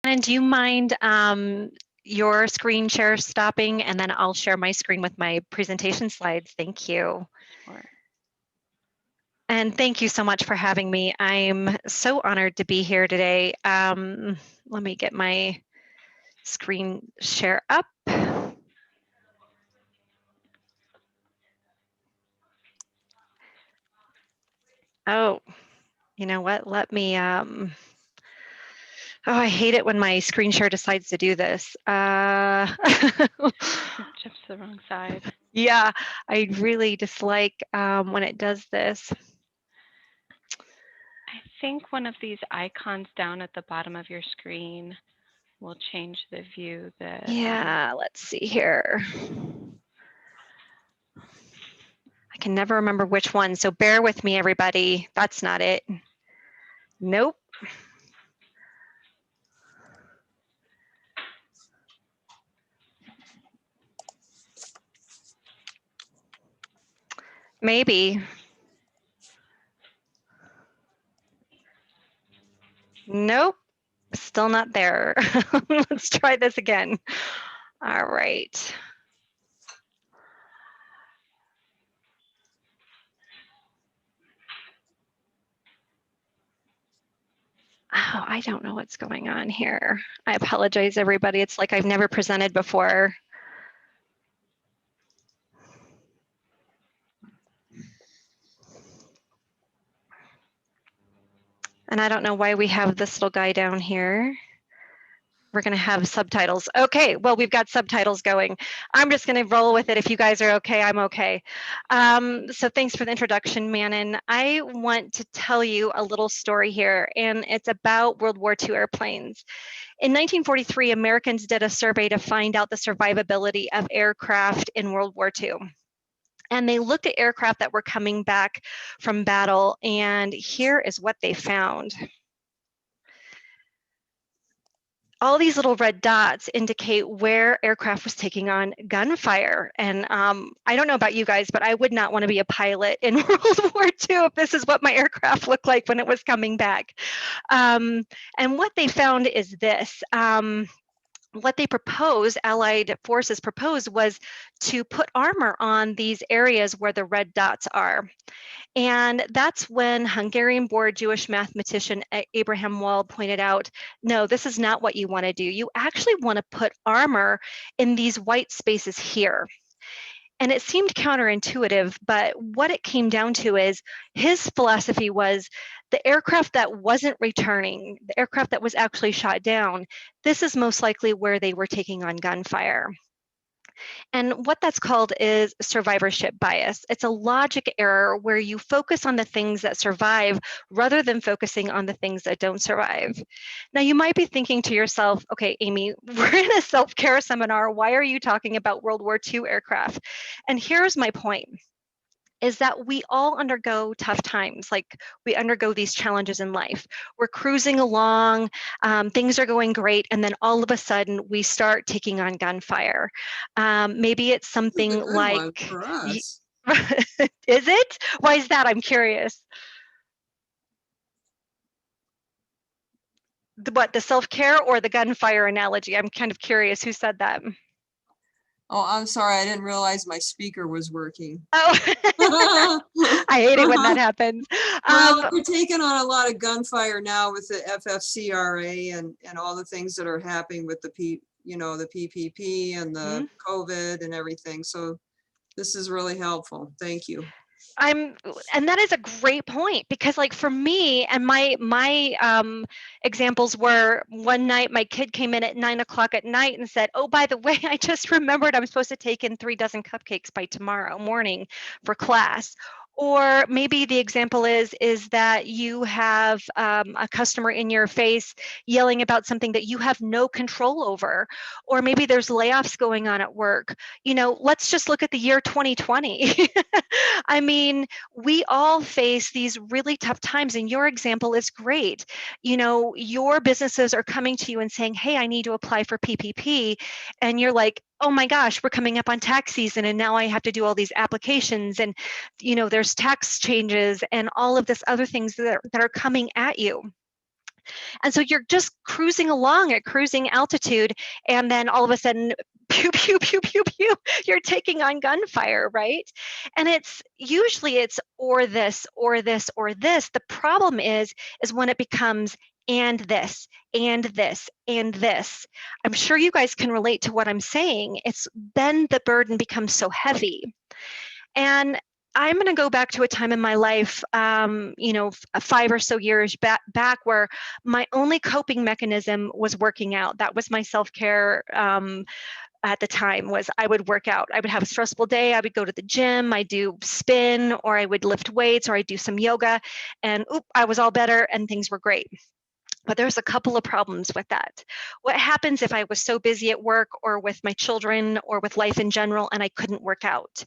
And do you mind your screen share stopping, and then I'll share my screen with my presentation slides. Thank you. Sure. And thank you so much for having me. I'm so honored to be here today. Let me get my screen share up. Oh, you know what? Let me, oh, I hate it when my screen share decides to do this. It jumps to the wrong side. Yeah, I really dislike when it does this. I think one of these icons down at the bottom of your screen will change the view. Yeah, let's see here. I can never remember which one, so bear with me, everybody. That's not it. Nope. Maybe. Nope. Still not there. Let's try this again. All right. Oh, I don't know what's going on here. I apologize, everybody. It's like I've never presented before. And I don't know why we have this little guy down here. We're going to have subtitles. Okay, well, we've got subtitles going. I'm just going to roll with it. If you guys are okay, I'm okay. So thanks for the introduction, Manon. I want to tell you a little story here, and it's about World War II airplanes. In 1943, Americans did a survey to find out the survivability of aircraft in World War II. And they looked at aircraft that were coming back from battle, and here is what they found. All these little red dots indicate where aircraft was taking on gunfire. And I don't know about you guys, but I would not want to be a pilot in World War II if this is what my aircraft looked like when it was coming back. And what they found is this. What they proposed, Allied forces proposed, was to put armor on these areas where the red dots are. And that's when Hungarian-born Jewish mathematician Abraham Wald pointed out, no, this is not what you want to do. You actually want to put armor in these white spaces here. And it seemed counterintuitive, but what it came down to is his philosophy was the aircraft that wasn't returning, the aircraft that was actually shot down, this is most likely where they were taking on gunfire. And what that's called is survivorship bias. It's a logic error where you focus on the things that survive rather than focusing on the things that don't survive. Now, you might be thinking to yourself, okay, Amy, we're in a self-care seminar. Why are you talking about World War II aircraft? And here's my point. Is that we all undergo tough times, like we undergo these challenges in life. We're cruising along, things are going great, and then all of a sudden we start taking on gunfire. Maybe it's something like, for us. Is it? Why is that? I'm curious. What, the self-care or the gunfire analogy? I'm kind of curious who said that. Oh, I'm sorry. I didn't realize my speaker was working. Oh, I hate it when that happens. Well, we're taking on a lot of gunfire now with the FFCRA and all the things that are happening with the PPP and the COVID and everything. So this is really helpful. Thank you. And that is a great point, because like for me and my examples were, one night my kid came in at 9 o'clock at night and said, oh, by the way, I just remembered I'm supposed to take in 3 dozen cupcakes by tomorrow morning for class. Or maybe the example is that you have a customer in your face yelling about something that you have no control over. Or maybe there's layoffs going on at work. Let's just look at the year 2020. I mean, we all face these really tough times, and your example is great. Your businesses are coming to you and saying, hey, I need to apply for PPP. And you're like, oh my gosh, we're coming up on tax season, and now I have to do all these applications, and there's tax changes and all of this other things that are coming at you. And so you're just cruising along at cruising altitude, and then all of a sudden, pew, pew, pew, pew, pew, you're taking on gunfire, right? And it's usually or this, or this, or this. The problem is when it becomes and this, and this, and this. I'm sure you guys can relate to what I'm saying. It's then the burden becomes so heavy. And I'm going to go back to a time in my life, 5 or so years back where my only coping mechanism was working out. That was my self-care at the time. Was I would work out. I would have a stressful day. I would go to the gym. I'd do spin, or I would lift weights, or I'd do some yoga, and I was all better and things were great. But there's a couple of problems with that. What happens if I was so busy at work or with my children or with life in general and I couldn't work out?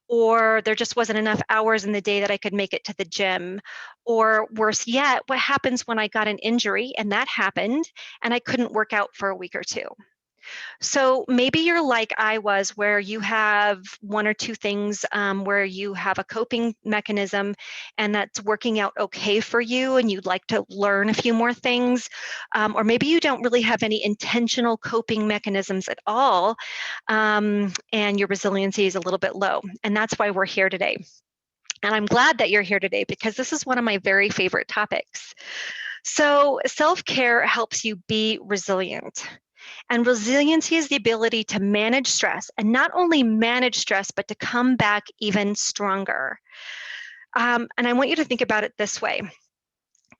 Or there just wasn't enough hours in the day that I could make it to the gym? Or worse yet, what happens when I got an injury and that happened and I couldn't work out for a week or two? So maybe you're like I was, where you have one or two things where you have a coping mechanism and that's working out okay for you, and you'd like to learn a few more things. Or maybe you don't really have any intentional coping mechanisms at all, and your resiliency is a little bit low. And that's why we're here today. And I'm glad that you're here today because this is one of my very favorite topics. So self-care helps you be resilient. And resiliency is the ability to manage stress, and not only manage stress, but to come back even stronger. And I want you to think about it this way.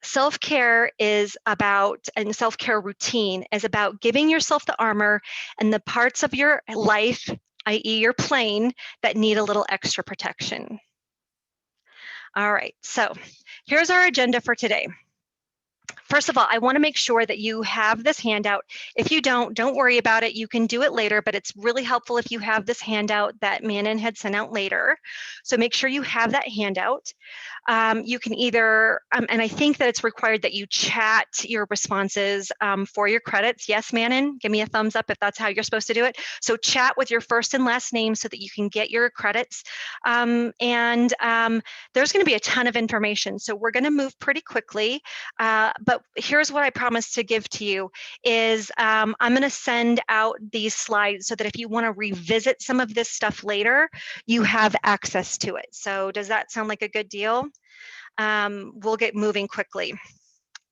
Self-care and self-care routine is about giving yourself the armor and the parts of your life, i.e. your plane, that need a little extra protection. All right, so here's our agenda for today. First of all, I want to make sure that you have this handout. If you don't worry about it. You can do it later, but it's really helpful if you have this handout that Manon had sent out later. So make sure you have that handout. You can either, and I think that it's required that you chat your responses for your credits. Yes, Manon, give me a thumbs up if that's how you're supposed to do it. So chat with your first and last name so that you can get your credits. There's going to be a ton of information. So we're going to move pretty quickly. But here's what I promise to give to you is I'm going to send out these slides so that if you want to revisit some of this stuff later, you have access to it. So does that sound like a good deal? We'll get moving quickly.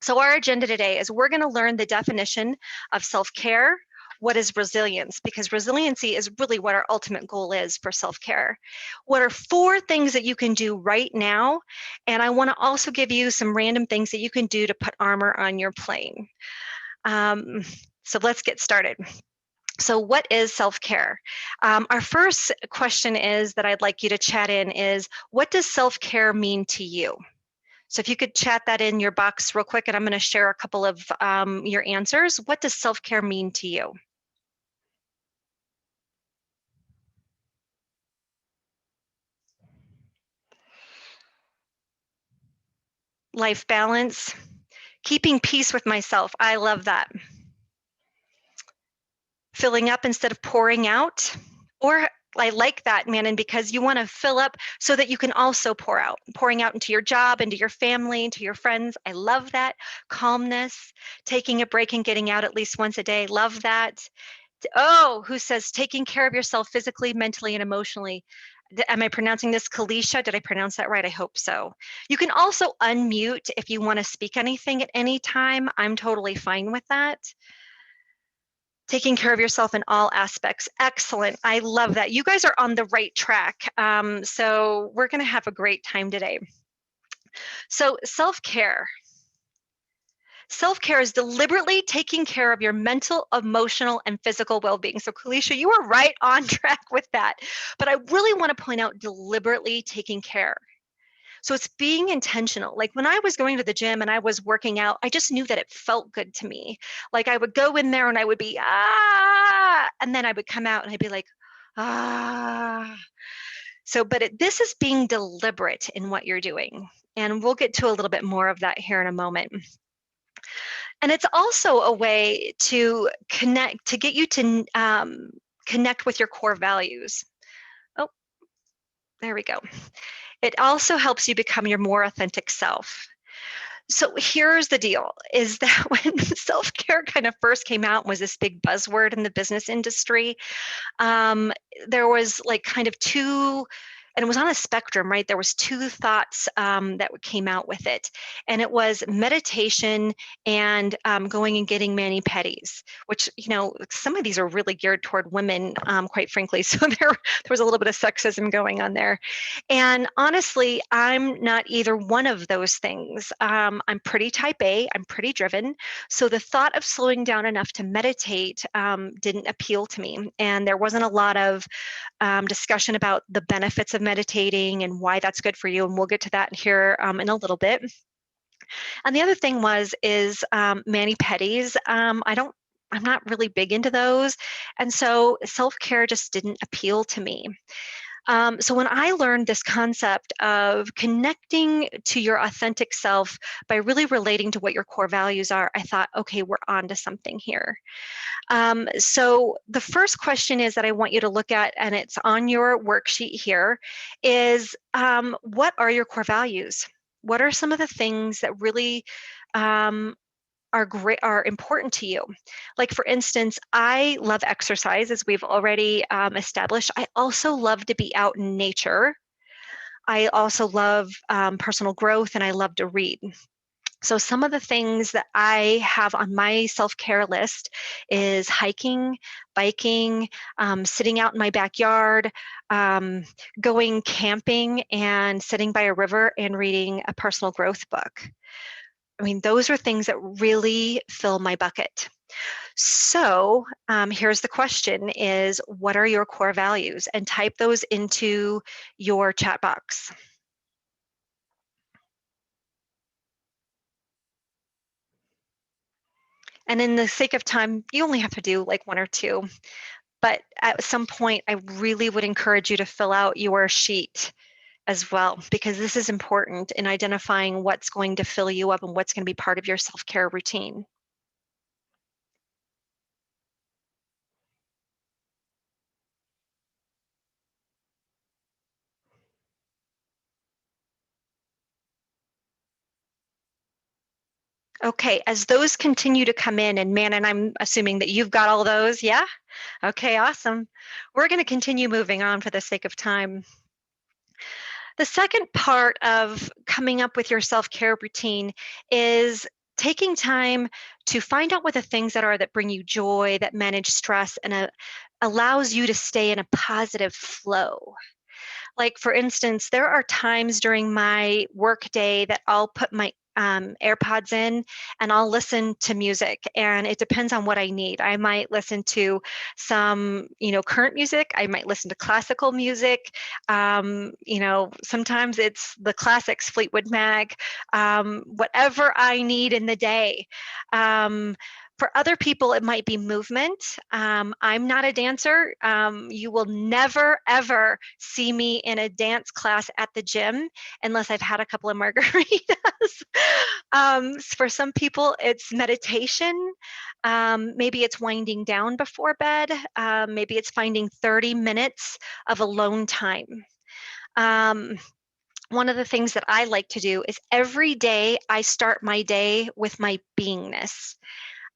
So our agenda today is we're going to learn the definition of self-care. What is resilience? Because resiliency is really what our ultimate goal is for self-care. What are 4 things that you can do right now? And I want to also give you some random things that you can do to put armor on your plane. So let's get started. So what is self-care? Our first question is that I'd like you to chat in is, what does self-care mean to you? So if you could chat that in your box real quick, and I'm going to share a couple of your answers. What does self-care mean to you? Life balance, keeping peace with myself. I love that. Filling up instead of pouring out. Or I like that, Manon, because you want to fill up so that you can also pour out, pouring out into your job, into your family, into your friends. I love that. Calmness, taking a break and getting out at least once a day. Love that. Oh, who says taking care of yourself physically, mentally, and emotionally? Am I pronouncing this Kalisha? Did I pronounce that right? I hope so. You can also unmute if you want to speak anything at any time. I'm totally fine with that. Taking care of yourself in all aspects. Excellent. I love that. You guys are on the right track. So we're going to have a great time today. So self-care. Self-care is deliberately taking care of your mental, emotional, and physical well-being. So Kalisha, you are right on track with that. But I really want to point out deliberately taking care. So it's being intentional. Like when I was going to the gym and I was working out, I just knew that it felt good to me. Like I would go in there and I would be, and then I would come out and I'd be like, So, but this is being deliberate in what you're doing. And we'll get to a little bit more of that here in a moment. And it's also a way to connect, to get you to connect with your core values. Oh, there we go. It also helps you become your more authentic self. So here's the deal, is that when self-care kind of first came out and was this big buzzword in the business industry, there was like kind of two, and it was on a spectrum, right? There was two thoughts that came out with it, and it was meditation and going and getting mani-pedis, which, you know, some of these are really geared toward women, quite frankly. So there was a little bit of sexism going on there. And honestly, I'm not either one of those things. I'm pretty type A, I'm pretty driven. So the thought of slowing down enough to meditate didn't appeal to me. And there wasn't a lot of discussion about the benefits of meditating and why that's good for you. And we'll get to that here in a little bit. And the other thing is mani-pedis. I'm not really big into those. And so self-care just didn't appeal to me. So when I learned this concept of connecting to your authentic self by really relating to what your core values are, I thought, okay, we're on to something here. So the first question is that I want you to look at, and it's on your worksheet here, is what are your core values? What are some of the things that really are important to you? Like, for instance, I love exercise, as we've already established. I also love to be out in nature. I also love personal growth, and I love to read. So some of the things that I have on my self-care list is hiking, biking, sitting out in my backyard, going camping, and sitting by a river and reading a personal growth book. I mean, those are things that really fill my bucket. So here's the question is, what are your core values? And type those into your chat box. And in the sake of time, you only have to do like one or two. But at some point, I really would encourage you to fill out your sheet as well, because this is important in identifying what's going to fill you up and what's going to be part of your self-care routine. Okay, as those continue to come in, and man, and I'm assuming that you've got all those, yeah? Okay, awesome. We're going to continue moving on for the sake of time. The second part of coming up with your self-care routine is taking time to find out what the things that are that bring you joy, that manage stress, and allows you to stay in a positive flow. Like, for instance, there are times during my work day that I'll put my AirPods in and I'll listen to music, and it depends on what I need. I might listen to some, current music. I might listen to classical music. Sometimes it's the classics, Fleetwood Mac, whatever I need in the day. For other people, it might be movement. I'm not a dancer. You will never, ever see me in a dance class at the gym unless I've had a couple of margaritas. For some people, it's meditation. Maybe it's winding down before bed. Maybe it's finding 30 minutes of alone time. One of the things that I like to do is every day I start my day with my beingness.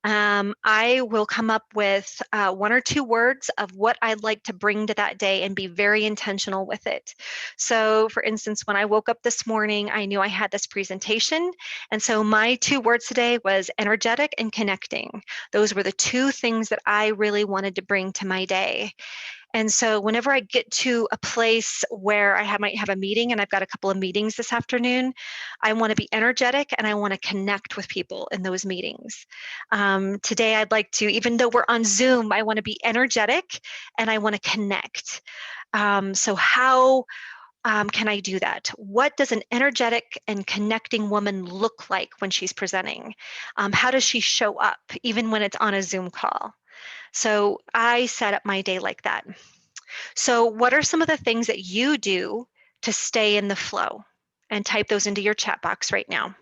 I will come up with one or two words of what I'd like to bring to that day and be very intentional with it. So, for instance, when I woke up this morning, I knew I had this presentation. And so my two words today was energetic and connecting. Those were the two things that I really wanted to bring to my day. And so whenever I get to a place where might have a meeting, and I've got a couple of meetings this afternoon, I want to be energetic and I want to connect with people in those meetings. Today, I'd like to, even though we're on Zoom, I want to be energetic and I want to connect. So how can I do that? What does an energetic and connecting woman look like when she's presenting? How does she show up, even when it's on a Zoom call? So I set up my day like that. So what are some of the things that you do to stay in the flow? And type those into your chat box right now.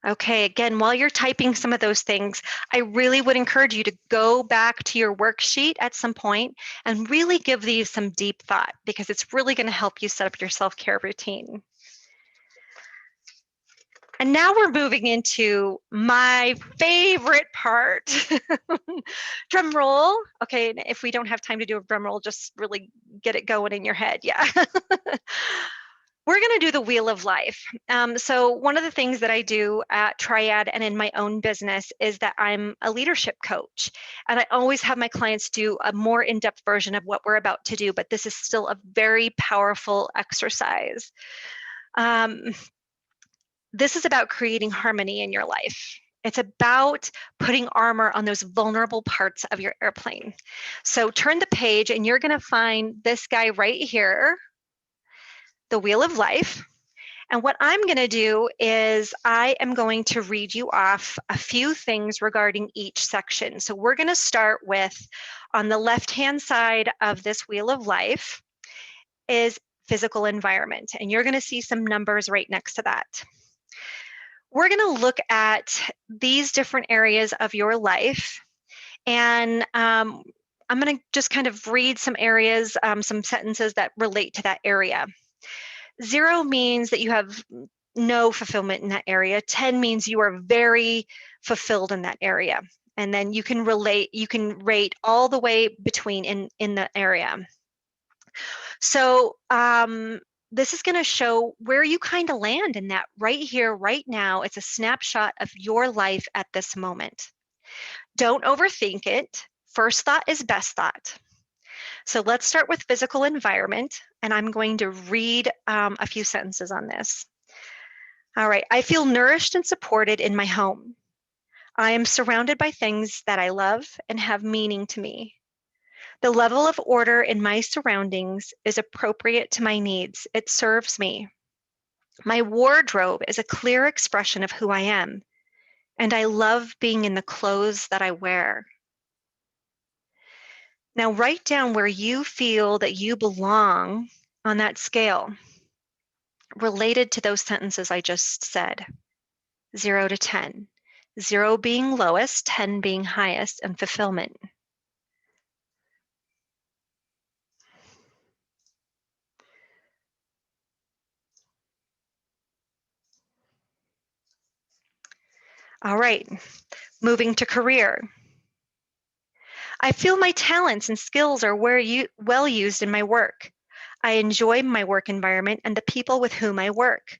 Okay, again, while you're typing some of those things, I really would encourage you to go back to your worksheet at some point and really give these some deep thought, because it's really going to help you set up your self-care routine. And now we're moving into my favorite part. Drum roll. Okay, if we don't have time to do a drum roll, just really get it going in your head. Yeah. We're going to do the wheel of life. So one of the things that I do at Triad and in my own business is that I'm a leadership coach. And I always have my clients do a more in-depth version of what we're about to do, but this is still a very powerful exercise. This is about creating harmony in your life. It's about putting armor on those vulnerable parts of your airplane. So turn the page and you're going to find this guy right here, the wheel of life. And what I'm going to do is I am going to read you off a few things regarding each section. So we're going to start with, on the left-hand side of this wheel of life is physical environment. And you're going to see some numbers right next to that. We're going to look at these different areas of your life. And I'm going to just kind of read some areas, some sentences that relate to that area. 0 means that you have no fulfillment in that area. 10 means you are very fulfilled in that area. And then you can rate all the way between in the area. So this is going to show where you kind of land in that right here, right now. It's a snapshot of your life at this moment. Don't overthink it. First thought is best thought. So let's start with physical environment, and I'm going to read a few sentences on this. All right, I feel nourished and supported in my home. I am surrounded by things that I love and have meaning to me. The level of order in my surroundings is appropriate to my needs. It serves me. My wardrobe is a clear expression of who I am, and I love being in the clothes that I wear. Now write down where you feel that you belong on that scale, related to those sentences I just said, 0 to 10. 0 being lowest, 10 being highest, and fulfillment. All right, moving to career. I feel my talents and skills are well used in my work. I enjoy my work environment and the people with whom I work.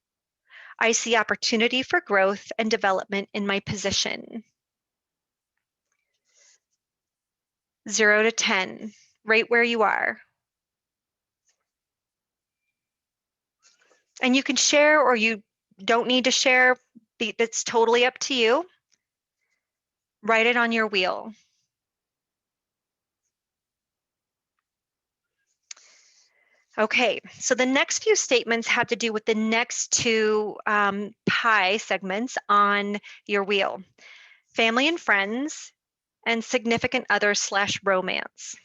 I see opportunity for growth and development in my position. 0 to 10, right where you are. And you can share or you don't need to share. That's totally up to you. Write it on your wheel. Okay, so the next few statements have to do with the next two pie segments on your wheel: family and friends, and significant others / romance.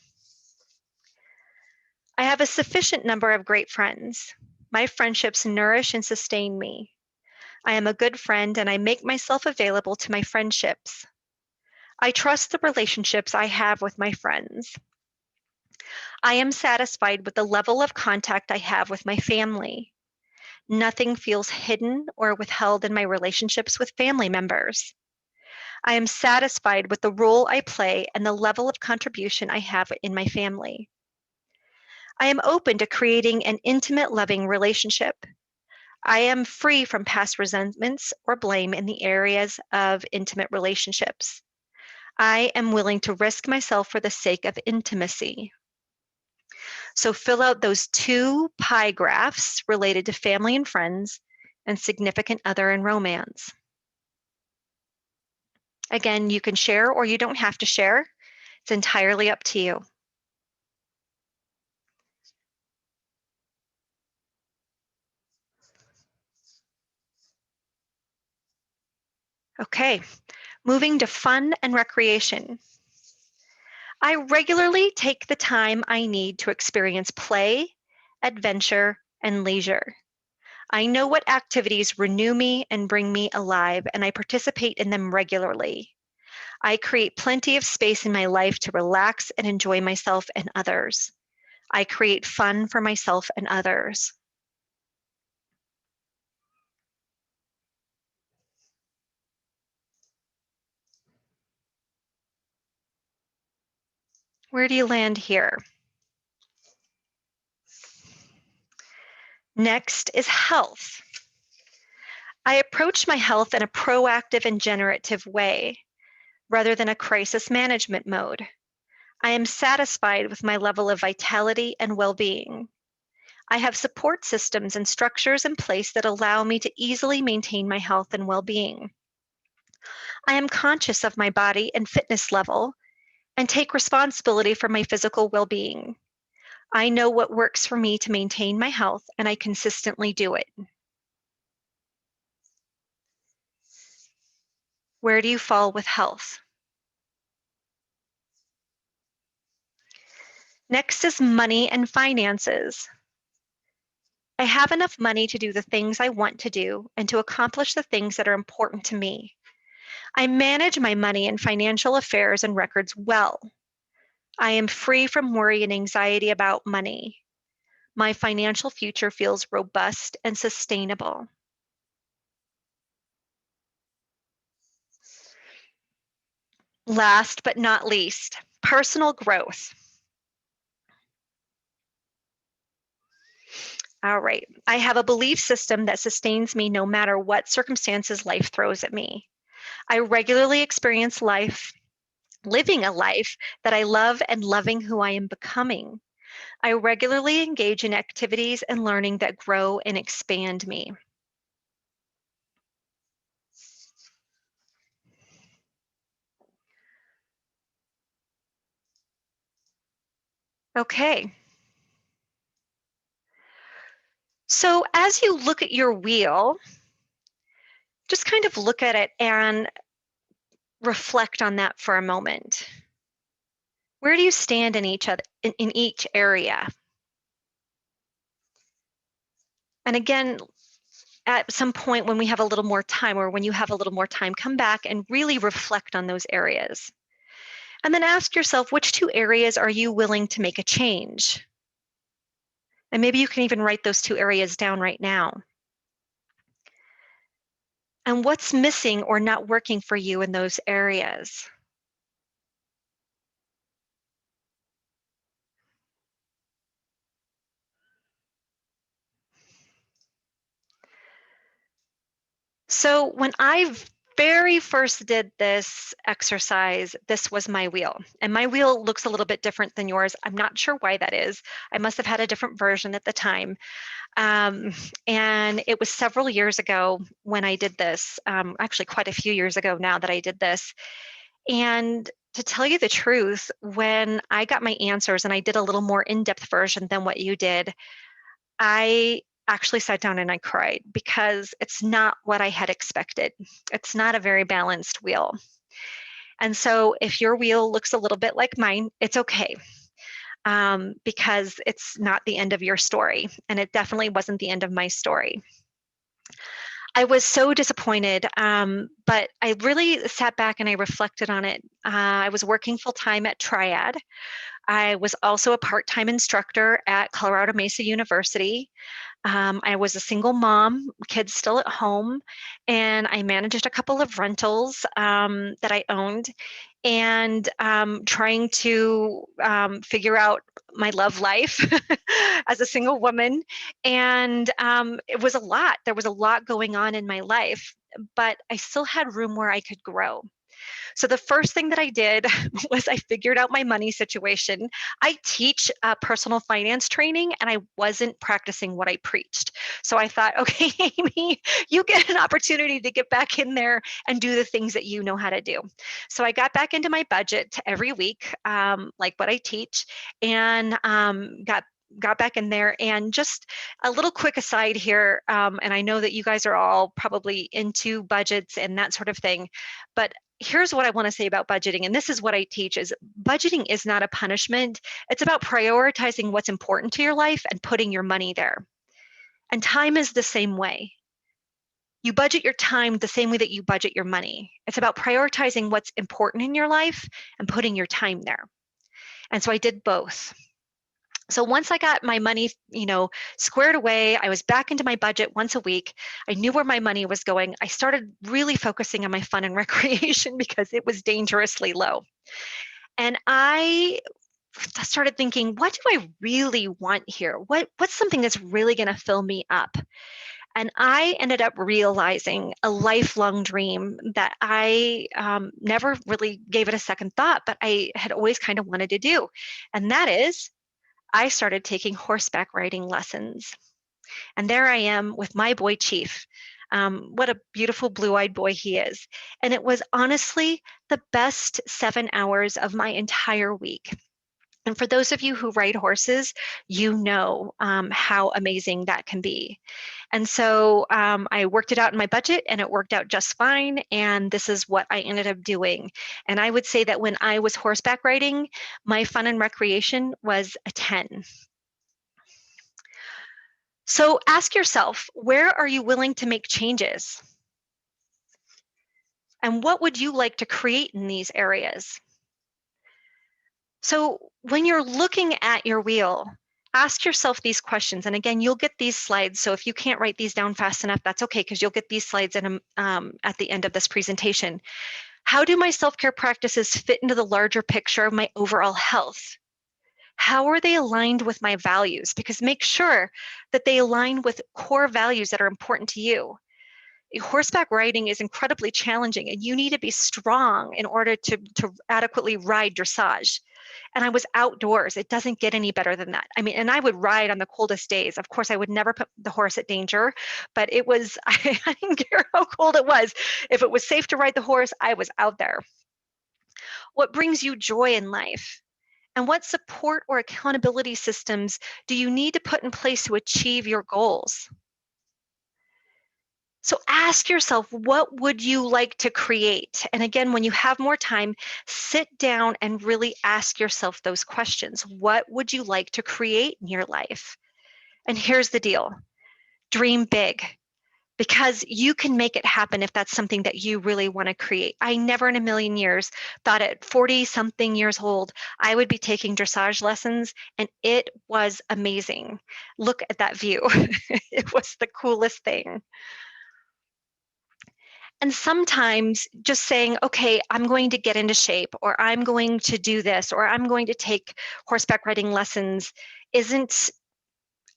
I have a sufficient number of great friends. My friendships nourish and sustain me. I am a good friend and I make myself available to my friendships. I trust the relationships I have with my friends. I am satisfied with the level of contact I have with my family. Nothing feels hidden or withheld in my relationships with family members. I am satisfied with the role I play and the level of contribution I have in my family. I am open to creating an intimate, loving relationship. I am free from past resentments or blame in the areas of intimate relationships. I am willing to risk myself for the sake of intimacy. So fill out those 2 pie graphs related to family and friends and significant other and romance. Again, you can share or you don't have to share. It's entirely up to you. Okay, moving to fun and recreation. I regularly take the time I need to experience play, adventure, and leisure. I know what activities renew me and bring me alive, and I participate in them regularly. I create plenty of space in my life to relax and enjoy myself and others. I create fun for myself and others. Where do you land here? Next is health. I approach my health in a proactive and generative way, rather than a crisis management mode. I am satisfied with my level of vitality and well-being. I have support systems and structures in place that allow me to easily maintain my health and well-being. I am conscious of my body and fitness level and take responsibility for my physical well-being. I know what works for me to maintain my health, and I consistently do it. Where do you fall with health? Next is money and finances. I have enough money to do the things I want to do and to accomplish the things that are important to me. I manage my money and financial affairs and records well. I am free from worry and anxiety about money. My financial future feels robust and sustainable. Last but not least, personal growth. All right, I have a belief system that sustains me no matter what circumstances life throws at me. I regularly experience living a life that I love and loving who I am becoming. I regularly engage in activities and learning that grow and expand me. Okay. So as you look at your wheel, just kind of look at it and reflect on that for a moment. Where do you stand in each area? And again, at some point when we have a little more time, or when you have a little more time, come back and really reflect on those areas. And then ask yourself, which two areas are you willing to make a change? And maybe you can even write those two areas down right now. And what's missing or not working for you in those areas? So when I very first did this exercise, this was my wheel. And my wheel looks a little bit different than yours. I'm not sure why that is. I must have had a different version at the time. And it was several years ago when I did this, actually quite a few years ago now that I did this. And to tell you the truth, when I got my answers and I did a little more in-depth version than what you did, I actually sat down and I cried because it's not what I had expected. It's not a very balanced wheel. And so if your wheel looks a little bit like mine, it's okay. Because it's not the end of your story. And it definitely wasn't the end of my story. I was so disappointed, but I really sat back and I reflected on it. I was working full time at Triad. I was also a part-time instructor at Colorado Mesa University. I was a single mom, kids still at home, and I managed a couple of rentals that I owned, and trying to figure out my love life as a single woman. And it was a lot. There was a lot going on in my life, but I still had room where I could grow. So the first thing that I did was I figured out my money situation. I teach personal finance training, and I wasn't practicing what I preached. So I thought, okay, Amy, you get an opportunity to get back in there and do the things that you know how to do. So I got back into my budget every week, like what I teach, and got back in there. And just a little quick aside here, and I know that you guys are all probably into budgets and that sort of thing, but here's what I want to say about budgeting, and this is what I teach, is budgeting is not a punishment. It's about prioritizing what's important to your life and putting your money there. And time is the same way. You budget your time the same way that you budget your money. It's about prioritizing what's important in your life and putting your time there. And so I did both. So once I got my money, squared away, I was back into my budget once a week. I knew where my money was going. I started really focusing on my fun and recreation because it was dangerously low. And I started thinking, what do I really want here? What's something that's really going to fill me up? And I ended up realizing a lifelong dream that I never really gave it a second thought, but I had always kind of wanted to do. And that is, I started taking horseback riding lessons. And there I am with my boy Chief. What a beautiful blue-eyed boy he is. And it was honestly the best 7 hours of my entire week. And for those of you who ride horses, you know how amazing that can be. And so I worked it out in my budget and it worked out just fine. And this is what I ended up doing. And I would say that when I was horseback riding, my fun and recreation was a 10. So ask yourself, where are you willing to make changes? And what would you like to create in these areas? So when you're looking at your wheel, ask yourself these questions. And again, you'll get these slides. So if you can't write these down fast enough, that's okay, because you'll get these slides at the end of this presentation. How do my self-care practices fit into the larger picture of my overall health? How are they aligned with my values? Because make sure that they align with core values that are important to you. Horseback riding is incredibly challenging, and you need to be strong in order to adequately ride dressage. And I was outdoors. It doesn't get any better than that. I mean, and I would ride on the coldest days. Of course, I would never put the horse at danger, but it was, I didn't care how cold it was. If it was safe to ride the horse, I was out there. What brings you joy in life? And what support or accountability systems do you need to put in place to achieve your goals? So ask yourself, what would you like to create? And again, when you have more time, sit down and really ask yourself those questions. What would you like to create in your life? And here's the deal, dream big, because you can make it happen if that's something that you really want to create. I never in a million years thought at 40 something years old, I would be taking dressage lessons, and it was amazing. Look at that view. It was the coolest thing. And sometimes just saying, okay, I'm going to get into shape, or I'm going to do this, or I'm going to take horseback riding lessons isn't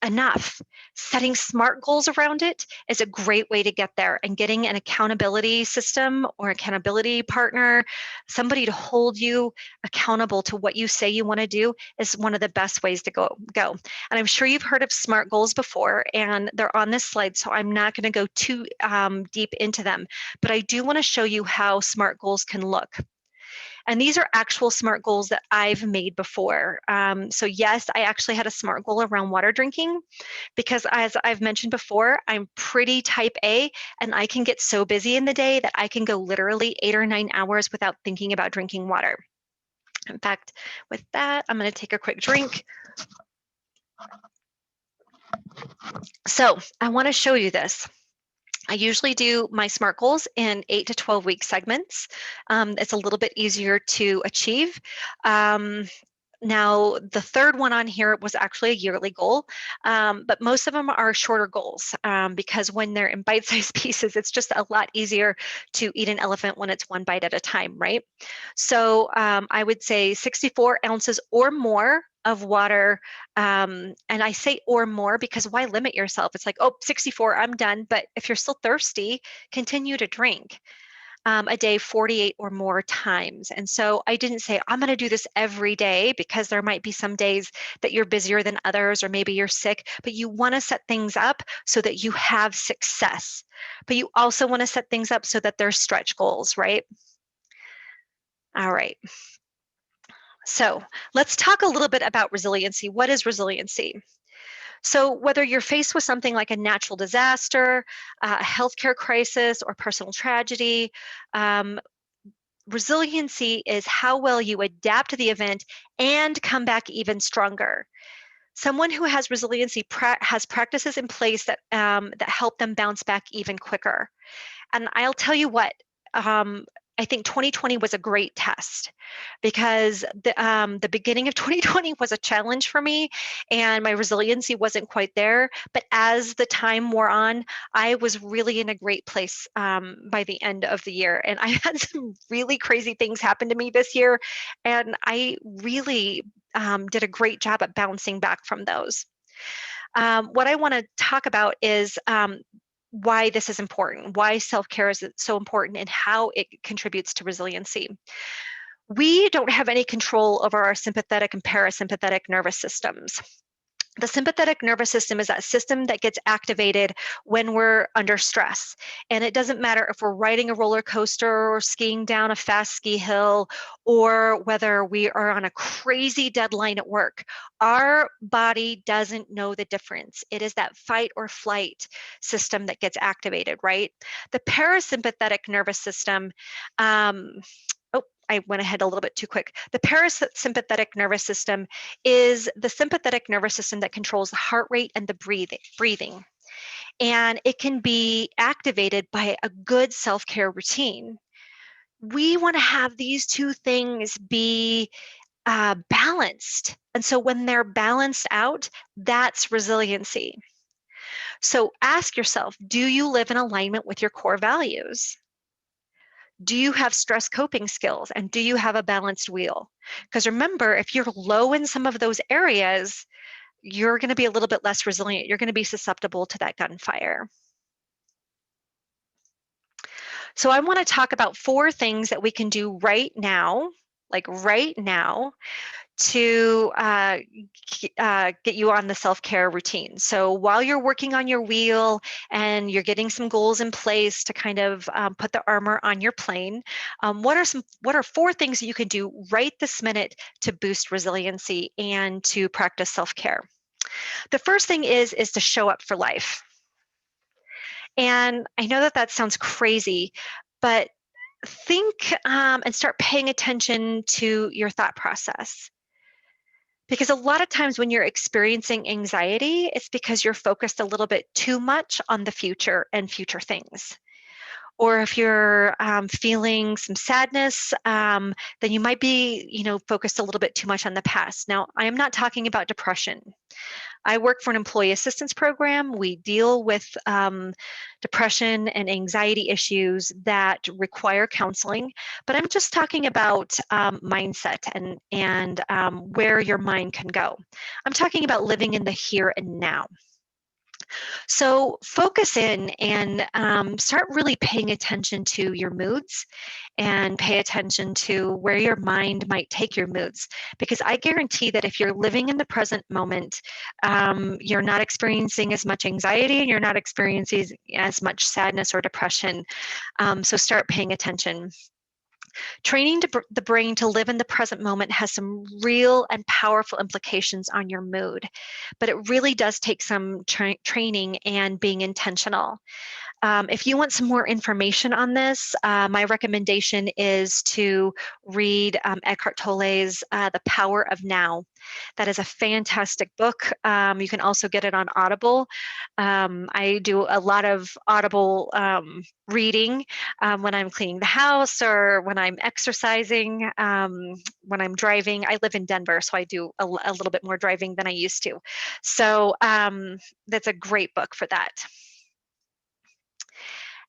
enough. Setting SMART goals around it is a great way to get there, and getting an accountability system or accountability partner, somebody to hold you accountable to what you say you want to do, is one of the best ways to go. And I'm sure you've heard of SMART goals before, and they're on this slide, so I'm not going to go too deep into them, but I do want to show you how SMART goals can look. And these are actual SMART goals that I've made before. So yes, I actually had a SMART goal around water drinking, because as I've mentioned before, I'm pretty type A, and I can get so busy in the day that I can go literally 8 or 9 hours without thinking about drinking water. In fact, with that, I'm going to take a quick drink. So I want to show you this. I usually do my SMART goals in 8 to 12 week segments. It's a little bit easier to achieve. Now, the third one on here was actually a yearly goal, but most of them are shorter goals because when they're in bite-sized pieces, it's just a lot easier to eat an elephant when it's one bite at a time, right? So I would say 64 ounces or more of water. And I say or more because why limit yourself? It's like, oh, 64, I'm done. But if you're still thirsty, continue to drink. A day 48 or more times. And so I didn't say, I'm going to do this every day, because there might be some days that you're busier than others, or maybe you're sick, but you want to set things up so that you have success. But you also want to set things up so that there's stretch goals, right? All right. So let's talk a little bit about resiliency. What is resiliency? So whether you're faced with something like a natural disaster, a healthcare crisis, or personal tragedy, resiliency is how well you adapt to the event and come back even stronger. Someone who has resiliency has practices in place that that help them bounce back even quicker. And I'll tell you what, I think 2020 was a great test because the beginning of 2020 was a challenge for me and my resiliency wasn't quite there. But as the time wore on, I was really in a great place by the end of the year. And I had some really crazy things happen to me this year. And I really did a great job at bouncing back from those. What I want to talk about is why this is important, why self-care is so important, and how it contributes to resiliency. We don't have any control over our sympathetic and parasympathetic nervous systems. The sympathetic nervous system is that system that gets activated when we're under stress. And it doesn't matter if we're riding a roller coaster or skiing down a fast ski hill, or whether we are on a crazy deadline at work. Our body doesn't know the difference. It is that fight or flight system that gets activated, right? The parasympathetic nervous system, I went ahead a little bit too quick. The parasympathetic nervous system is the sympathetic nervous system that controls the heart rate and the breathing. And it can be activated by a good self-care routine. We want to have these two things be balanced. And so when they're balanced out, that's resiliency. So ask yourself, do you live in alignment with your core values? Do you have stress coping skills, and do you have a balanced wheel? Because remember, if you're low in some of those areas, you're going to be a little bit less resilient. You're going to be susceptible to that gunfire. So I want to talk about 4 things that we can do right now, like right now, to get you on the self-care routine. So while you're working on your wheel and you're getting some goals in place to kind of put the armor on your plane, what are 4 things that you can do right this minute to boost resiliency and to practice self-care? The first thing is to show up for life. And I know that sounds crazy, but think and start paying attention to your thought process. Because a lot of times when you're experiencing anxiety, it's because you're focused a little bit too much on the future and future things. Or if you're feeling some sadness, then you might be, focused a little bit too much on the past. Now, I am not talking about depression. I work for an employee assistance program. We deal with depression and anxiety issues that require counseling, but I'm just talking about mindset and where your mind can go. I'm talking about living in the here and now. So focus in and start really paying attention to your moods and pay attention to where your mind might take your moods. Because I guarantee that if you're living in the present moment, you're not experiencing as much anxiety and you're not experiencing as much sadness or depression. So start paying attention. Training the brain to live in the present moment has some real and powerful implications on your mood, but it really does take some training and being intentional. If you want some more information on this, my recommendation is to read Eckhart Tolle's The Power of Now. That is a fantastic book. You can also get it on Audible. I do a lot of Audible reading when I'm cleaning the house or when I'm exercising, when I'm driving. I live in Denver, so I do a little bit more driving than I used to. So that's a great book for that.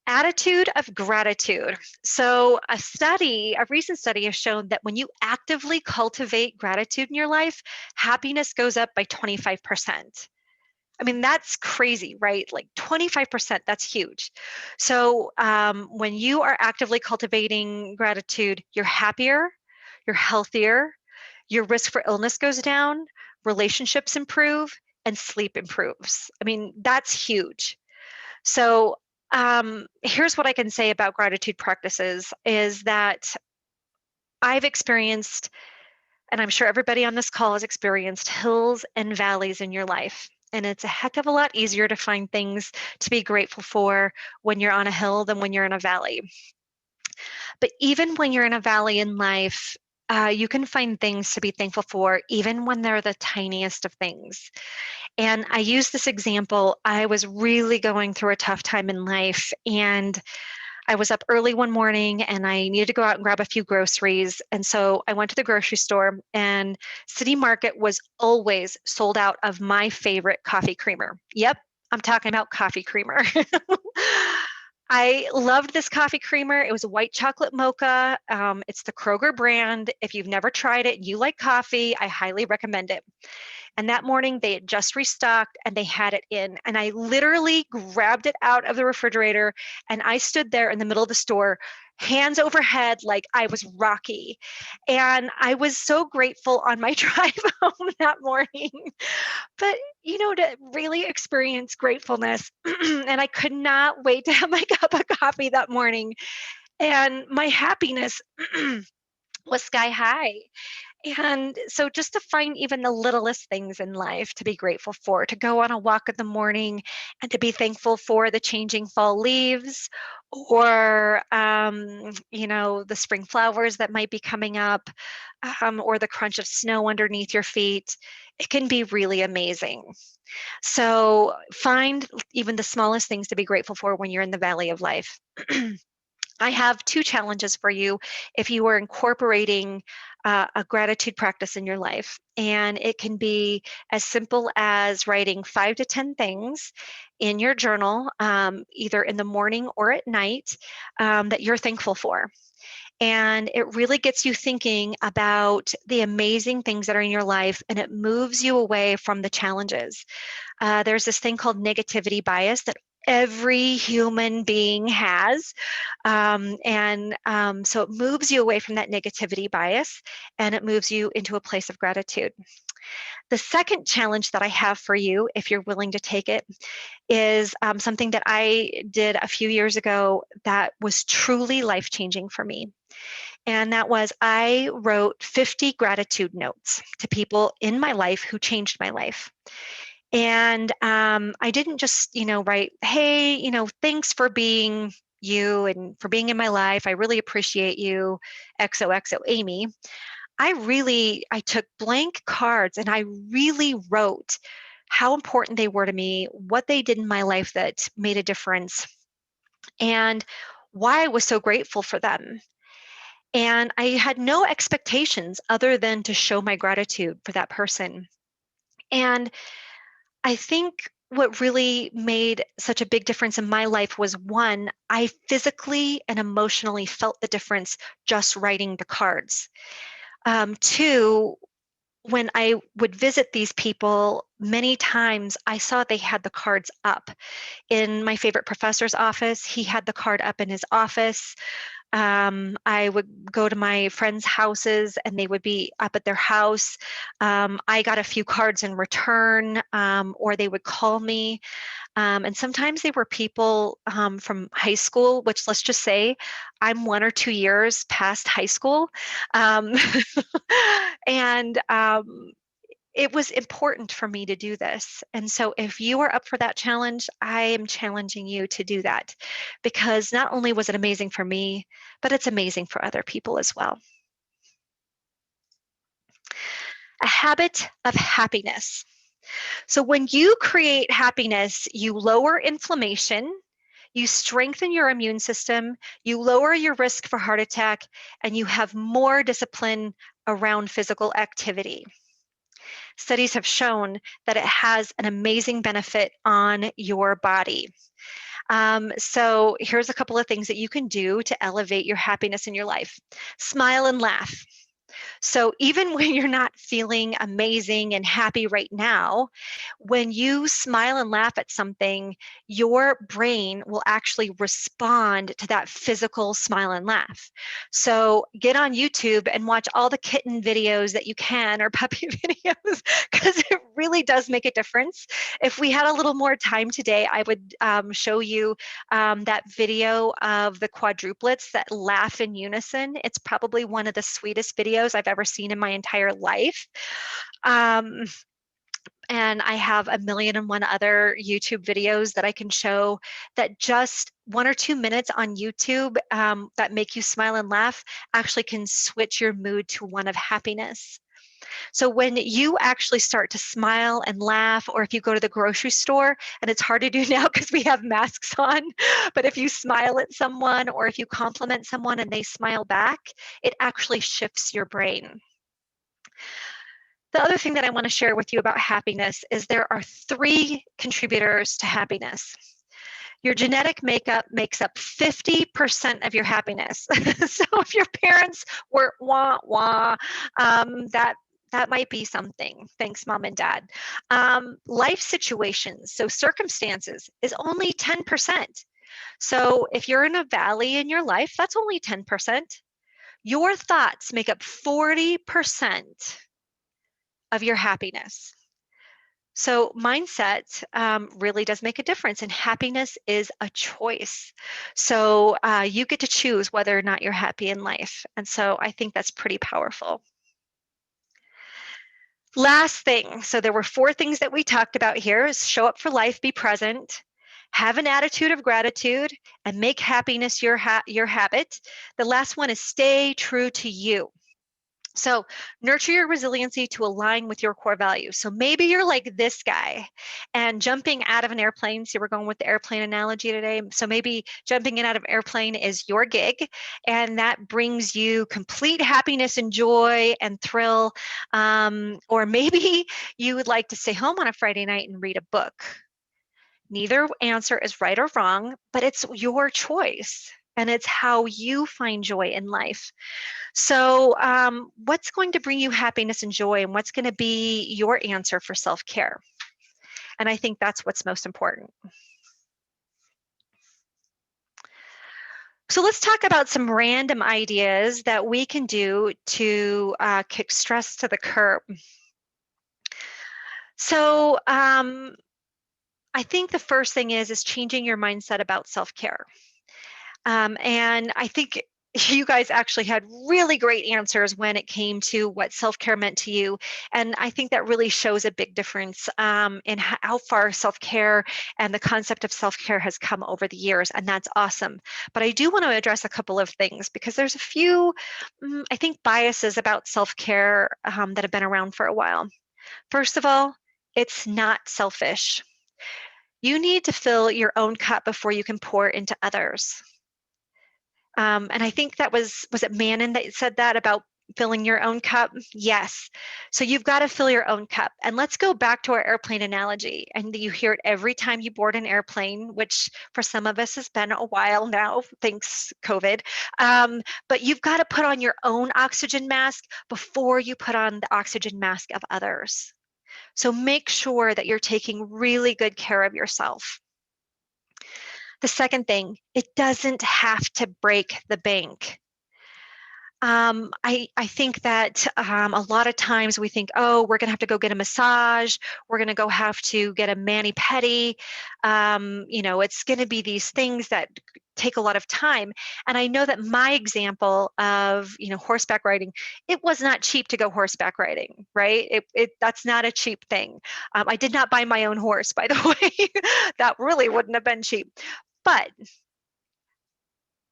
Attitude of gratitude. So a recent study has shown that when you actively cultivate gratitude in your life, happiness goes up by 25%. I mean, that's crazy, right? Like 25%, that's huge. So when you are actively cultivating gratitude, you're happier, you're healthier, your risk for illness goes down, relationships improve, and sleep improves. I mean, that's huge. So here's what I can say about gratitude practices is that I've experienced, and I'm sure everybody on this call has experienced, hills and valleys in your life. And it's a heck of a lot easier to find things to be grateful for when you're on a hill than when you're in a valley. But even when you're in a valley in life, you can find things to be thankful for, even when they're the tiniest of things. And I use this example. I was really going through a tough time in life, and I was up early one morning and I needed to go out and grab a few groceries. And so I went to the grocery store, and City Market was always sold out of my favorite coffee creamer. Yep, I'm talking about coffee creamer. I loved this coffee creamer. It was a white chocolate mocha. It's the Kroger brand. If you've never tried it and you like coffee, I highly recommend it. And that morning they had just restocked and they had it in. And I literally grabbed it out of the refrigerator and I stood there in the middle of the store, hands overhead, like I was Rocky. And I was so grateful on my drive home that morning. But, to really experience gratefulness. And I could not wait to have my cup of coffee that morning. And my happiness was sky high. And so just to find even the littlest things in life to be grateful for, to go on a walk in the morning and to be thankful for the changing fall leaves, or, the spring flowers that might be coming up, or the crunch of snow underneath your feet. It can be really amazing. So find even the smallest things to be grateful for when you're in the valley of life. I have two challenges for you if you are incorporating a gratitude practice in your life. And it can be as simple as writing 5 to 10 things in your journal, either in the morning or at night, that you're thankful for. And it really gets you thinking about the amazing things that are in your life, and it moves you away from the challenges. There's this thing called negativity bias that every human being has. So it moves you away from that negativity bias, and it moves you into a place of gratitude. The second challenge that I have for you, if you're willing to take it, is something that I did a few years ago that was truly life-changing for me. And that was I wrote 50 gratitude notes to people in my life who changed my life. And I didn't just, write, hey, thanks for being you and for being in my life. I really appreciate you, XOXO Amy. I took blank cards and I really wrote how important they were to me, what they did in my life that made a difference, and why I was so grateful for them. And I had no expectations other than to show my gratitude for that person. And I think what really made such a big difference in my life was, one, I physically and emotionally felt the difference just writing the cards. Two, when I would visit these people, many times I saw they had the cards up. In my favorite professor's office, he had the card up in his office. I would go to my friends' houses and they would be up at their house. I got a few cards in return, or they would call me. And sometimes they were people from high school, which, let's just say I'm 1 or 2 years past high school. Um, and it was important for me to do this. And so if you are up for that challenge, I am challenging you to do that, because not only was it amazing for me, but it's amazing for other people as well. A habit of happiness. So when you create happiness, you lower inflammation, you strengthen your immune system, you lower your risk for heart attack, and you have more discipline around physical activity. Studies have shown that it has an amazing benefit on your body. So here's a couple of things that you can do to elevate your happiness in your life. Smile and laugh. So even when you're not feeling amazing and happy right now, when you smile and laugh at something, your brain will actually respond to that physical smile and laugh. So get on YouTube and watch all the kitten videos that you can, or puppy videos, because it really does make a difference. If we had a little more time today, I would show you that video of the quadruplets that laugh in unison. It's probably one of the sweetest videos I've ever seen in my entire life. And I have a million and one other YouTube videos that I can show that just 1 or 2 minutes on YouTube that make you smile and laugh actually can switch your mood to one of happiness. So when you actually start to smile and laugh, or if you go to the grocery store, and it's hard to do now because we have masks on, but if you smile at someone or if you compliment someone and they smile back, it actually shifts your brain. The other thing that I want to share with you about happiness is there are 3 contributors to happiness. Your genetic makeup makes up 50% of your happiness. So if your parents were wah wah, that might be something. Thanks, mom and dad. Life situations, so circumstances, is only 10%. So if you're in a valley in your life, that's only 10%. Your thoughts make up 40% of your happiness. So mindset really does make a difference, and happiness is a choice. So you get to choose whether or not you're happy in life. And so I think that's pretty powerful. Last thing, so there were 4 things that we talked about here is show up for life, be present, have an attitude of gratitude, and make happiness your habit. The last one is stay true to you. So nurture your resiliency to align with your core values. So maybe you're like this guy and jumping out of an airplane. So we're going with the airplane analogy today. So maybe jumping in out of an airplane is your gig, and that brings you complete happiness and joy and thrill. Or maybe you would like to stay home on a Friday night and read a book. Neither answer is right or wrong, but it's your choice. And it's how you find joy in life. So, what's going to bring you happiness and joy, and what's going to be your answer for self care? And I think that's what's most important. So, let's talk about some random ideas that we can do to kick stress to the curb. So, I think the first thing is changing your mindset about self care. And I think you guys actually had really great answers when it came to what self-care meant to you. And I think that really shows a big difference in how far self-care and the concept of self-care has come over the years. And that's awesome. But I do want to address a couple of things because there's a few, I think, biases about self-care that have been around for a while. First of all, it's not selfish. You need to fill your own cup before you can pour into others. And I think that was it Manon that said that about filling your own cup? Yes. So you've got to fill your own cup. And let's go back to our airplane analogy. And you hear it every time you board an airplane, which for some of us has been a while now, thanks COVID. But you've got to put on your own oxygen mask before you put on the oxygen mask of others. So make sure that you're taking really good care of yourself. The second thing, it doesn't have to break the bank. I think that a lot of times we think, oh, we're going to have to go get a massage. We're going to go have to get a mani-pedi. It's going to be these things that take a lot of time. And I know that my example of, horseback riding, it was not cheap to go horseback riding, right? That's not a cheap thing. I did not buy my own horse, by the way. That really wouldn't have been cheap. But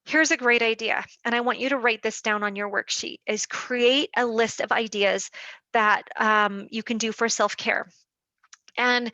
here's a great idea, and I want you to write this down on your worksheet, is create a list of ideas that you can do for self-care. And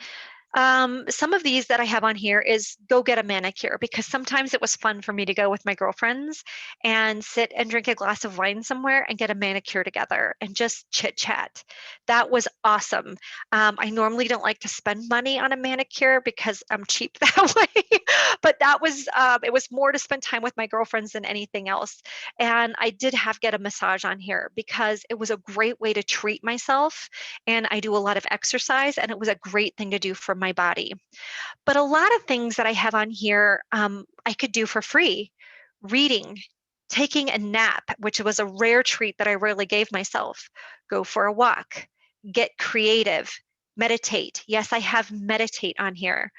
some of these that I have on here is go get a manicure, because sometimes it was fun for me to go with my girlfriends and sit and drink a glass of wine somewhere and get a manicure together and just chit chat. That was awesome. I normally don't like to spend money on a manicure because I'm cheap that way, but it was more to spend time with my girlfriends than anything else. And I did get a massage on here because it was a great way to treat myself. And I do a lot of exercise, and it was a great thing to do for my body. But a lot of things that I have on here, I could do for free. Reading, taking a nap, which was a rare treat that I rarely gave myself. Go for a walk, get creative, meditate. Yes, I have meditate on here.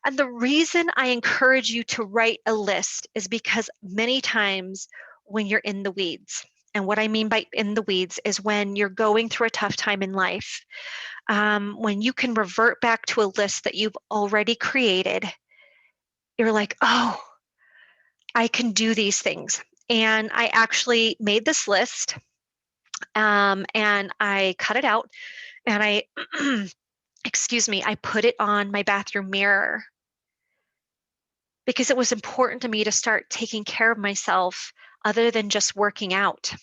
And the reason I encourage you to write a list is because many times when you're in the weeds, And what I mean by in the weeds is when you're going through a tough time in life, when you can revert back to a list that you've already created, you're like, oh, I can do these things. And I actually made this list, and I cut it out, and I, excuse me, I put it on my bathroom mirror because it was important to me to start taking care of myself other than just working out.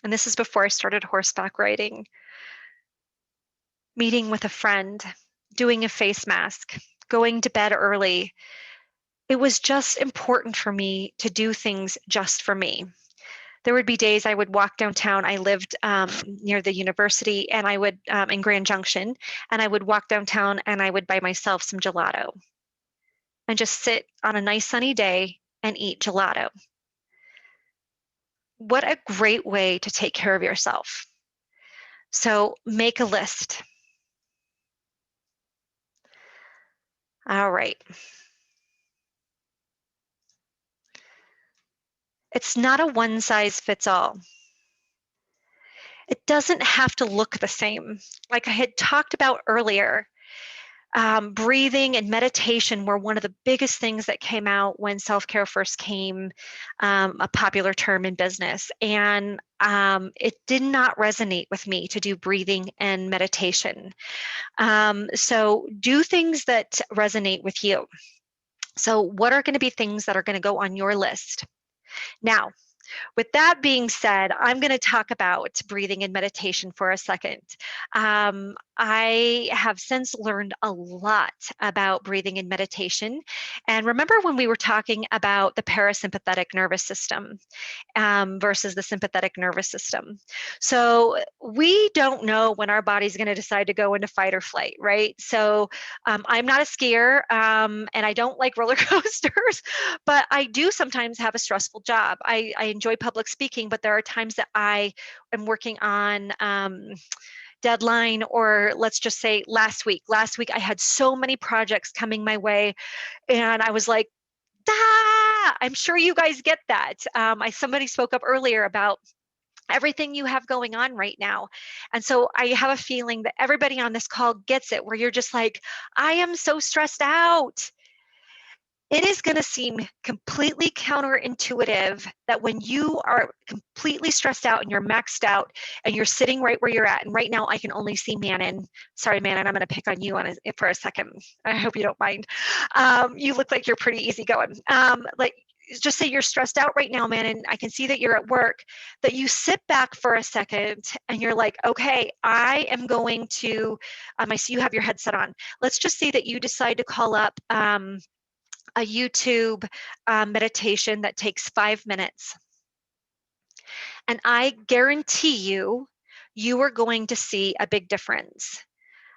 And this is before I started horseback riding, meeting with a friend, doing a face mask, going to bed early. It was just important for me to do things just for me. There would be days I would walk downtown. I lived near the university, and I would in Grand Junction, and I would walk downtown and I would buy myself some gelato and just sit on a nice sunny day and eat gelato. What a great way to take care of yourself. So make a list. All right. It's not a one size fits all. It doesn't have to look the same. Like I had talked about earlier, breathing and meditation were one of the biggest things that came out when self-care first came a popular term in business. And it did not resonate with me to do breathing and meditation. So do things that resonate with you. So what are going to be things that are going to go on your list? Now, with that being said, I'm going to talk about breathing and meditation for a second. I have since learned a lot about breathing and meditation. And remember when we were talking about the parasympathetic nervous system versus the sympathetic nervous system? So we don't know when our body's going to decide to go into fight or flight, right? So I'm not a skier, and I don't like roller coasters, but I do sometimes have a stressful job. I enjoy public speaking, but there are times that I am working on deadline, or let's just say last week I had so many projects coming my way, and I was like, ah, I'm sure you guys get that. Somebody spoke up earlier about everything you have going on right now. And so I have a feeling that everybody on this call gets it, where you're just like, I am so stressed out. It is going to seem completely counterintuitive that when you are completely stressed out and you're maxed out and you're sitting right where you're at, and right now I can only see Manon. Sorry, Manon, I'm going to pick on you for a second. I hope you don't mind. You look like you're pretty easygoing. Like, just say you're stressed out right now, man, and I can see that you're at work, that you sit back for a second and you're like, okay, I am going to, I see you have your headset on. Let's just say that you decide to call up a YouTube meditation that takes 5 minutes. And I guarantee you, you are going to see a big difference.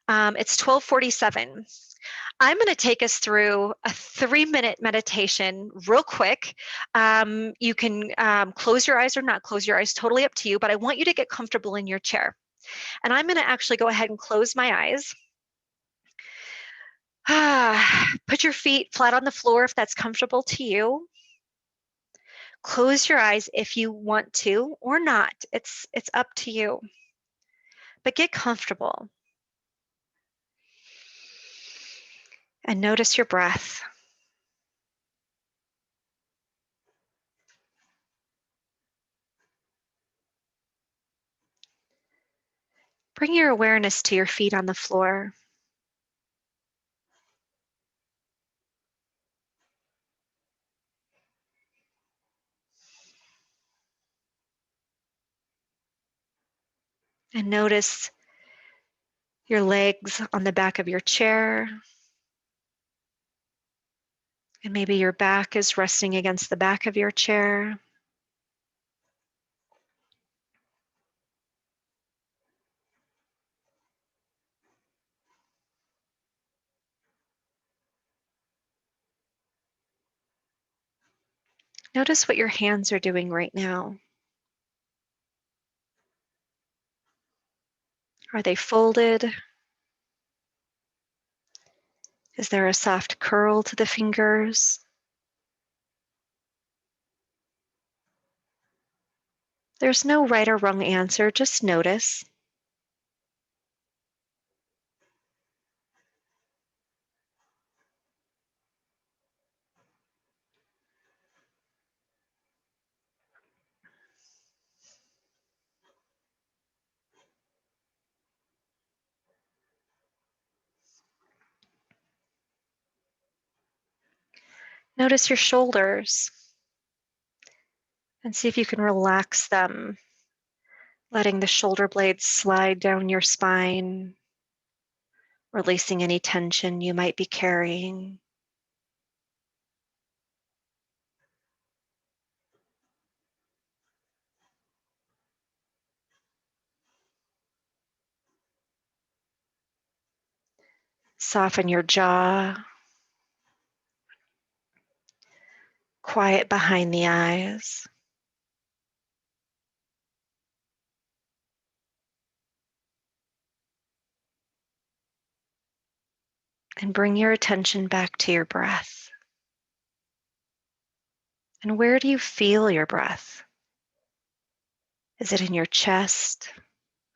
It's 12:47. I'm going to take us through a 3-minute meditation real quick. You can close your eyes or not close your eyes, totally up to you, but I want you to get comfortable in your chair. And I'm going to actually go ahead and close my eyes. Put your feet flat on the floor if that's comfortable to you. Close your eyes if you want to or not. It's up to you. But get comfortable. And notice your breath. Bring your awareness to your feet on the floor. And notice your legs on the back of your chair. And maybe your back is resting against the back of your chair. Notice what your hands are doing right now. Are they folded? Is there a soft curl to the fingers? There's no right or wrong answer, just notice. Notice your shoulders and see if you can relax them, letting the shoulder blades slide down your spine, releasing any tension you might be carrying. Soften your jaw, quiet behind the eyes. And bring your attention back to your breath. And where do you feel your breath? Is it in your chest?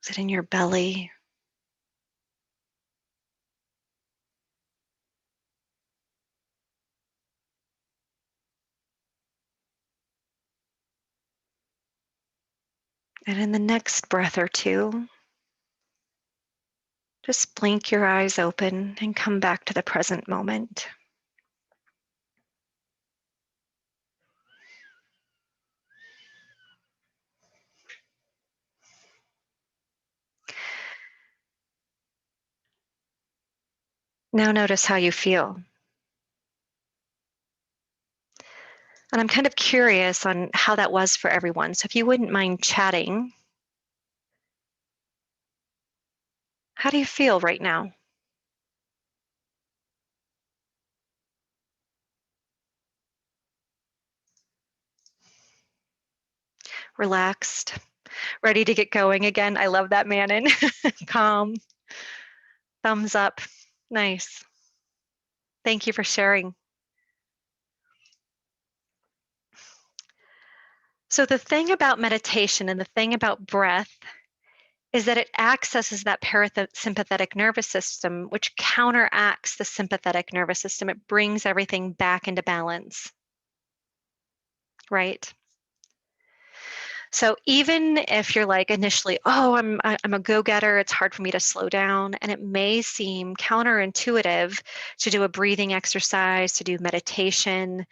Is it in your belly? And in the next breath or two, just blink your eyes open and come back to the present moment. Now notice how you feel. And I'm kind of curious on how that was for everyone. So if you wouldn't mind chatting, how do you feel right now? Relaxed, ready to get going again. I love that, Manon. Calm, thumbs up. Nice. Thank you for sharing. So the thing about meditation and the thing about breath is that it accesses that parasympathetic nervous system, which counteracts the sympathetic nervous system. It brings everything back into balance, right? So even if you're like initially, oh, I'm a go-getter, it's hard for me to slow down, and it may seem counterintuitive to do a breathing exercise, to do meditation,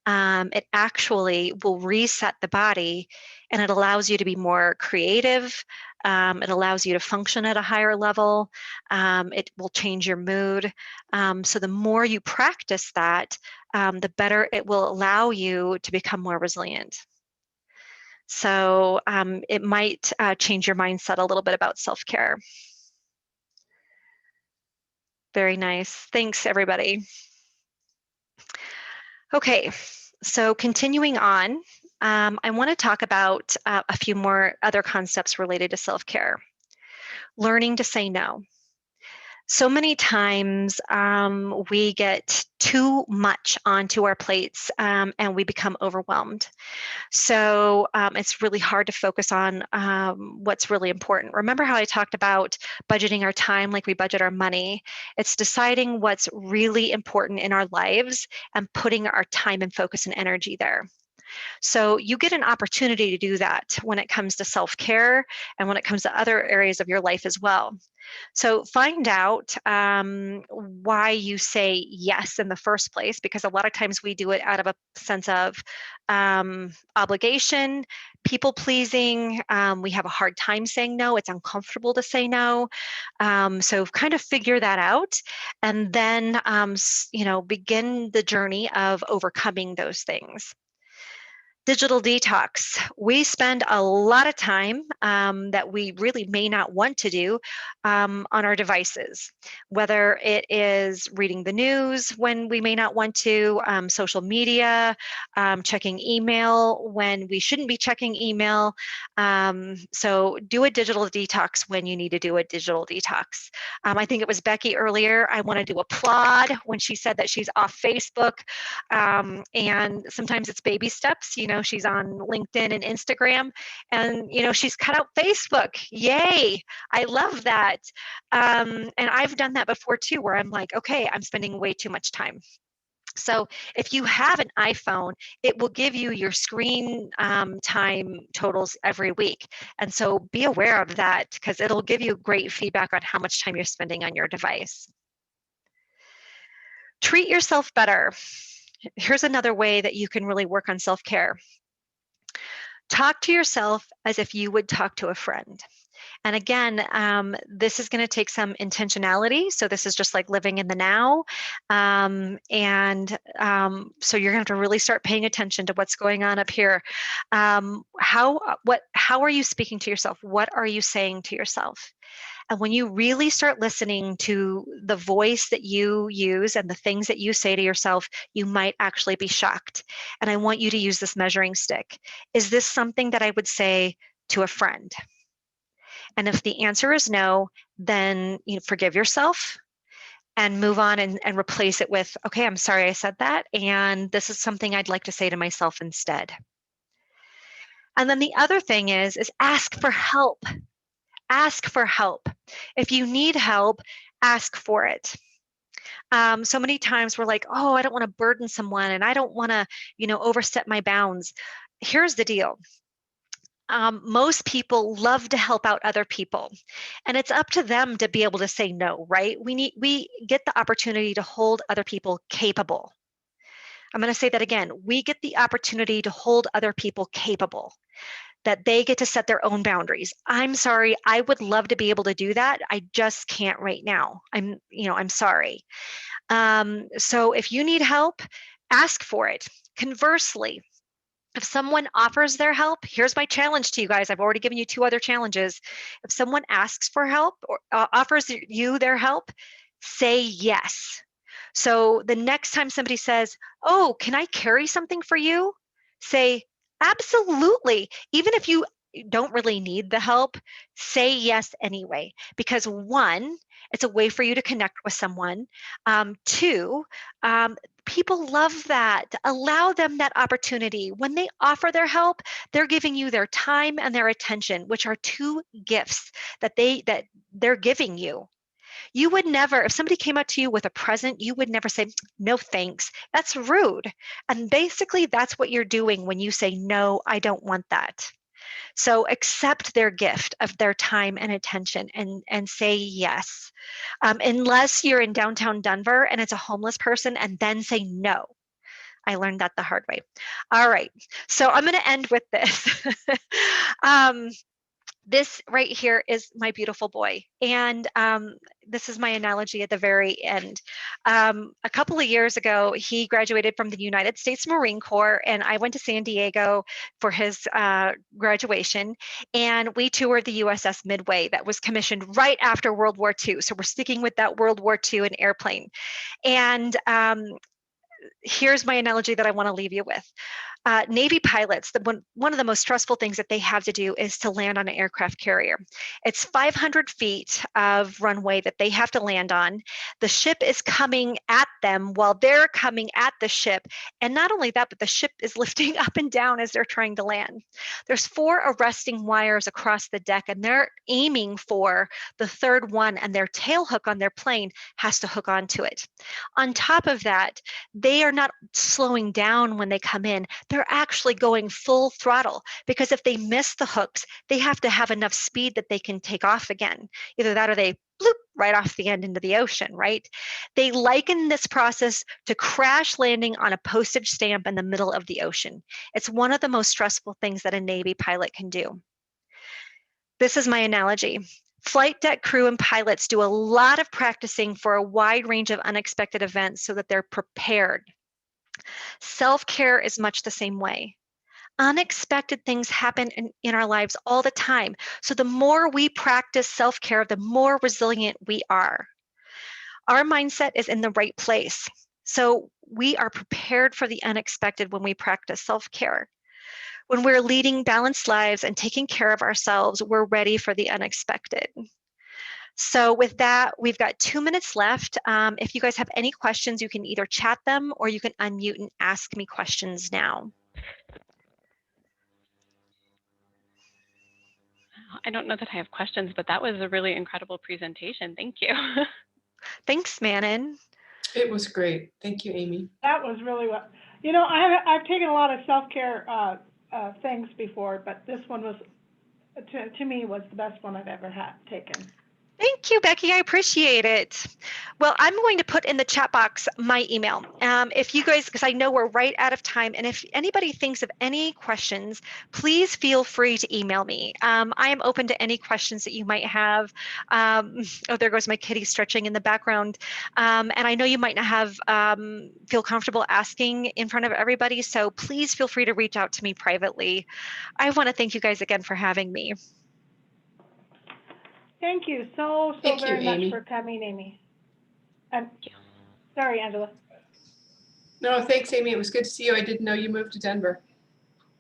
it actually will reset the body, and it allows you to be more creative. It allows you to function at a higher level. It will change your mood. So the more you practice that, the better it will allow you to become more resilient. So it might change your mindset a little bit about self-care. Very nice. Thanks, everybody. Okay, so continuing on, I want to talk about a few more other concepts related to self-care. Learning to say no. So many times we get too much onto our plates and we become overwhelmed. So it's really hard to focus on what's really important. Remember how I talked about budgeting our time like we budget our money? It's deciding what's really important in our lives and putting our time and focus and energy there. So you get an opportunity to do that when it comes to self-care and when it comes to other areas of your life as well. So find out why you say yes in the first place, because a lot of times we do it out of a sense of obligation, people pleasing. We have a hard time saying no. It's uncomfortable to say no. So kind of figure that out, and then begin the journey of overcoming those things. Digital detox. We spend a lot of time that we really may not want to do on our devices, whether it is reading the news when we may not want to, social media, checking email when we shouldn't be checking email. So do a digital detox when you need to do a digital detox. I think it was Becky earlier. I wanted to applaud when she said that she's off Facebook. And sometimes it's baby steps. know, she's on LinkedIn and Instagram, and, you know, she's cut out Facebook. Yay. I love that. And I've done that before too, where I'm like, okay, I'm spending way too much time. So if you have an iPhone, it will give you your screen time totals every week. And so be aware of that, because it'll give you great feedback on how much time you're spending on your device. Treat yourself better. Here's another way that you can really work on self-care. Talk to yourself as if you would talk to a friend. And again, this is going to take some intentionality. So this is just like living in the now. So you're going to have to really start paying attention to what's going on up here. How are you speaking to yourself? What are you saying to yourself? And when you really start listening to the voice that you use and the things that you say to yourself, you might actually be shocked. And I want you to use this measuring stick. Is this something that I would say to a friend? And if the answer is no, then you forgive yourself and move on and replace it with, okay, I'm sorry I said that, and this is something I'd like to say to myself instead. And then the other thing is ask for help. Ask for help. If you need help, ask for it. So many times we're like, oh, I don't want to burden someone and I don't want to, overstep my bounds. Here's the deal. Most people love to help out other people, and it's up to them to be able to say no, right? We get the opportunity to hold other people capable. I'm going to say that again. We get the opportunity to hold other people capable, that they get to set their own boundaries. I'm sorry, I would love to be able to do that. I just can't right now. I'm sorry. So if you need help, ask for it. Conversely, if someone offers their help, here's my challenge to you guys. I've already given you 2 other challenges. If someone asks for help or offers you their help, say yes. So the next time somebody says, oh, can I carry something for you? Say, absolutely. Even if you don't really need the help, say yes anyway. Because 1, it's a way for you to connect with someone. 2, people love that. Allow them that opportunity. When they offer their help, they're giving you their time and their attention, which are 2 gifts that they're giving you. You would never, if somebody came up to you with a present, you would never say, no, thanks. That's rude. And basically, that's what you're doing when you say, no, I don't want that. So accept their gift of their time and attention and say yes. Unless you're in downtown Denver and it's a homeless person, and then say no. I learned that the hard way. All right, so I'm going to end with this. This right here is my beautiful boy. And this is my analogy at the very end. A couple of years ago, he graduated from the United States Marine Corps, and I went to San Diego for his graduation. And we toured the USS Midway that was commissioned right after World War II. So we're sticking with that World War II and airplane. And here's my analogy that I want to leave you with. Navy pilots, one of the most stressful things that they have to do is to land on an aircraft carrier. It's 500 feet of runway that they have to land on. The ship is coming at them while they're coming at the ship. And not only that, but the ship is lifting up and down as they're trying to land. There's 4 arresting wires across the deck, and they're aiming for the 3rd one, and their tail hook on their plane has to hook onto it. On top of that, they are not slowing down when they come in. They're actually going full throttle, because if they miss the hooks, they have to have enough speed that they can take off again. Either that or they bloop right off the end into the ocean, right? They liken this process to crash landing on a postage stamp in the middle of the ocean. It's one of the most stressful things that a Navy pilot can do. This is my analogy. Flight deck crew and pilots do a lot of practicing for a wide range of unexpected events so that they're prepared. Self-care is much the same way. Unexpected things happen in our lives all the time. So the more we practice self-care, the more resilient we are. Our mindset is in the right place. So we are prepared for the unexpected when we practice self-care. When we're leading balanced lives and taking care of ourselves, we're ready for the unexpected. So with that, we've got 2 minutes left. If you guys have any questions, you can either chat them or you can unmute and ask me questions now. I don't know that I have questions, but that was a really incredible presentation. Thank you. Thanks, Manon. It was great. Thank you, Amy. That was really what, I've taken a lot of self-care things before, but this one was, to me, was the best one I've ever taken. Thank you, Becky. I appreciate it. Well, I'm going to put in the chat box my email. If you guys, because I know we're right out of time, and if anybody thinks of any questions, please feel free to email me. I am open to any questions that you might have. Oh, there goes my kitty stretching in the background. And I know you might not have feel comfortable asking in front of everybody, so please feel free to reach out to me privately. I want to thank you guys again for having me. Thank you so Thank you, very much Amy. for coming, Amy. And sorry, Angela. No, thanks, Amy. It was good to see you. I didn't know you moved to Denver.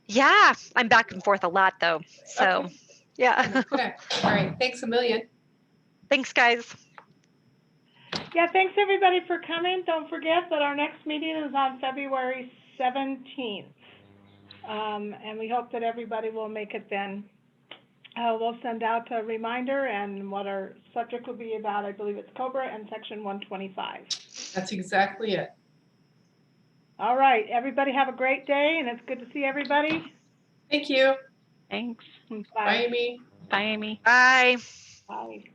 Yeah, I'm back and forth a lot though. So, Okay. yeah. Okay. All right. Thanks a million. Thanks, guys. Yeah, thanks everybody for coming. Don't forget that our next meeting is on February 17th. And we hope that everybody will make it then. We'll send out a reminder and what our subject will be about. I believe it's COBRA and Section 125. That's exactly it. All right, everybody have a great day, and it's good to see everybody. Thank you. Thanks. Bye. Bye, Amy. Bye, Amy. Bye. Bye.